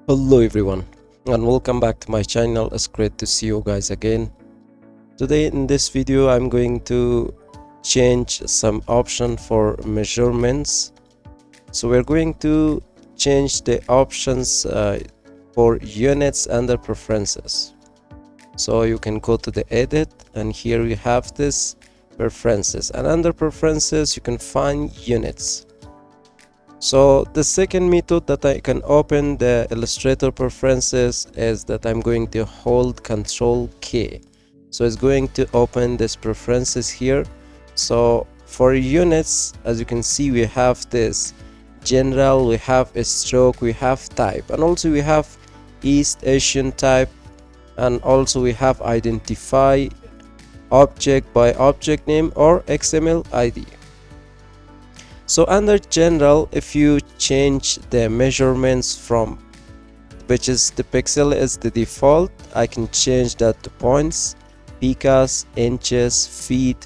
Hello everyone and welcome back to my channel. It's great to see you guys again. Today in this video I'm going to change some option for measurements. So we're going to change the options for units under preferences. So you can go to the edit and here you have this preferences, and under preferences you can find units. So the second method that I can open the Illustrator preferences is that I'm going to hold Control K. So it's going to open this preferences here. So for units, as you can see, we have this general, we have a stroke, we have type, and also we have East Asian type, and also we have identify object by object name or XML ID. So under general, if you change the measurements from which is the pixel is the default, I can change that to points, picas, inches, feet,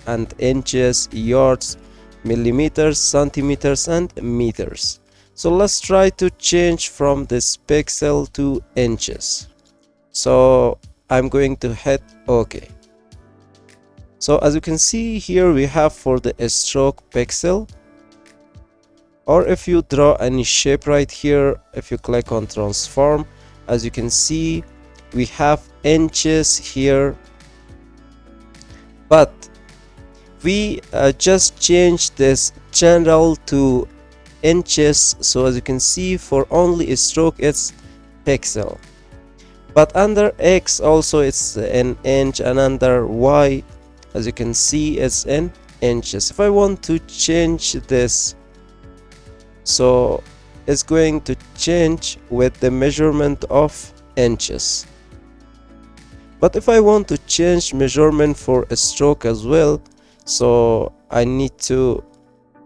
and inches, yards, millimeters, centimeters, and meters. So let's try to change from this pixel to inches. So I'm going to hit OK. So as you can see here, we have for the stroke pixel, or if you draw any shape right here, if you click on transform, as you can see, we have inches here, but we just changed this general to inches. So as you can see, for only a stroke it's pixel, but under X also it's an inch, and under Y, as you can see, it's in inches. If I want to change this, so it's going to change with the measurement of inches. But if I want to change measurement for a stroke as well, so I need to,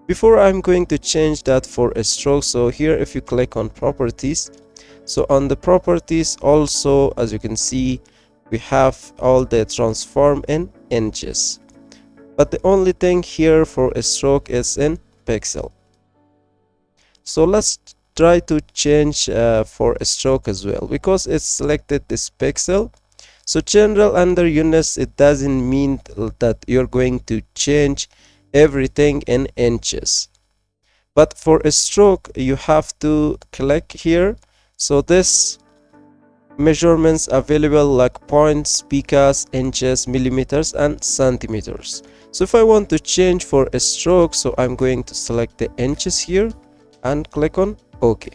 before I'm going to change that for a stroke, so here if you click on properties, so on the properties also, as you can see, we have all the transform in inches, but the only thing here for a stroke is in pixel. So let's try to change for a stroke as well, because it's selected this pixel. So general under units, it doesn't mean that you're going to change everything in inches, but for a stroke you have to click here. So this measurements available like points, picas, inches, millimeters, and centimeters. So if I want to change for a stroke, so I'm going to select the inches here and click on OK.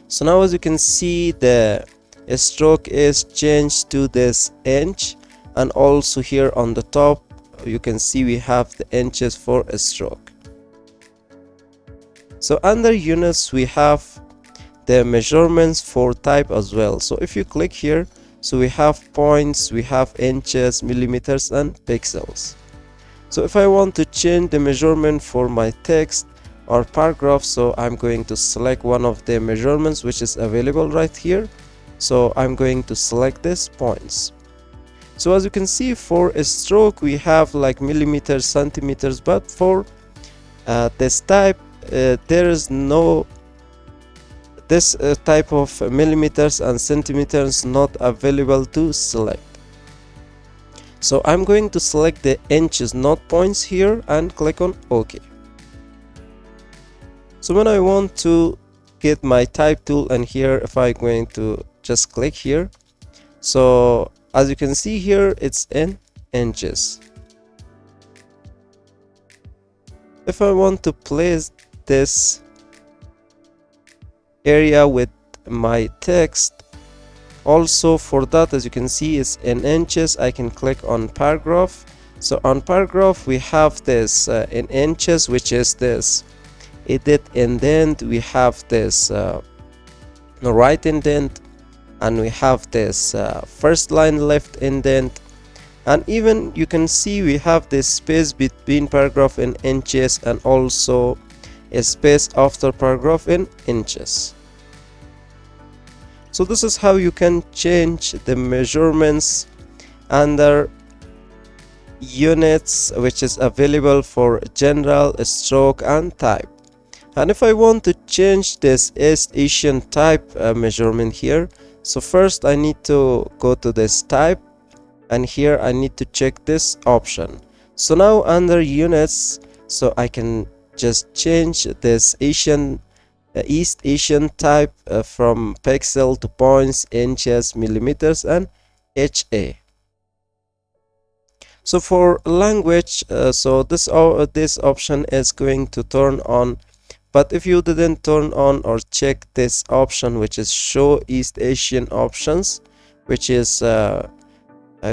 So now as you can see, the stroke is changed to this inch, and also here on the top you can see we have the inches for a stroke. So under units we have the measurements for type as well. So if you click here, so we have points, we have inches, millimeters, and pixels. So if I want to change the measurement for my text or paragraph, so I'm going to select one of the measurements which is available right here. So I'm going to select this points. So as you can see, for a stroke we have like millimeters, centimeters, but for this type there is no this type of millimeters and centimeters not available to select. So I'm going to select the inches, not points here, and click on OK. So when I want to get my type tool, and here if I'm going to just click here, so as you can see here it's in inches. If I want to place this area with my text, also for that, as you can see, it's in inches. I can click on paragraph. So on paragraph we have this in inches, which is this edit indent, we have this right indent, and we have this first line left indent, and even you can see we have this space between paragraph in inches, and also a space after paragraph in inches. So this is how you can change the measurements under units, which is available for general, stroke, and type. And if I want to change this East Asian type measurement here, so first I need to go to this type, and here I need to check this option. So now under units, so I can just change this East Asian type from pixel to points, inches, millimeters, and HA. So for language, so this option is going to turn on. But if you didn't turn on or check this option, which is show East Asian options, which is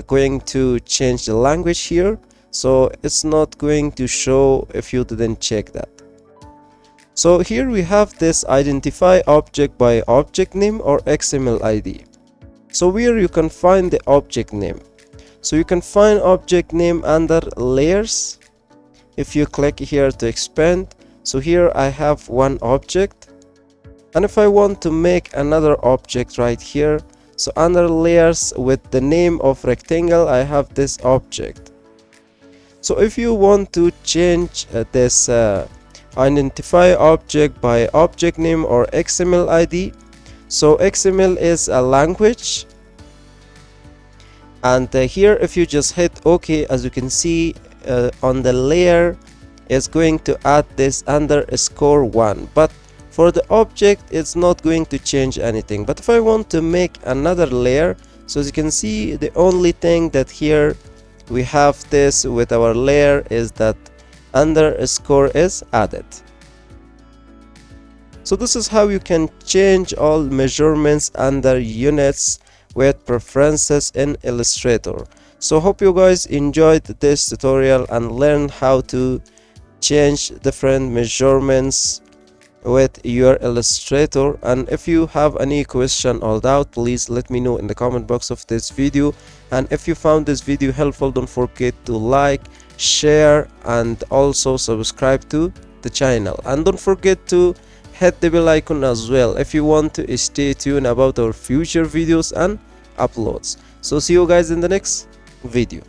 going to change the language here, so it's not going to show if you didn't check that. So here we have this identify object by object name or XML ID. So where you can find the object name, so you can find object name under layers. If you click here to expand, so here I have one object, and if I want to make another object right here, so under layers with the name of rectangle, I have this object. So if you want to change this identify object by object name or XML ID, so XML is a language, and here if you just hit OK, as you can see on the layer is going to add this underscore 1, but for the object it's not going to change anything. But if I want to make another layer, so as you can see, the only thing that here we have this with our layer is that underscore is added. So this is how you can change all measurements under units with preferences in Illustrator. So hope you guys enjoyed this tutorial and learned how to change different measurements with your Illustrator. And if you have any question or doubt, please let me know in the comment box of this video. And if you found this video helpful, don't forget to like, share, and also subscribe to the channel. And don't forget to hit the bell icon as well if you want to stay tuned about our future videos and uploads. So see you guys in the next video.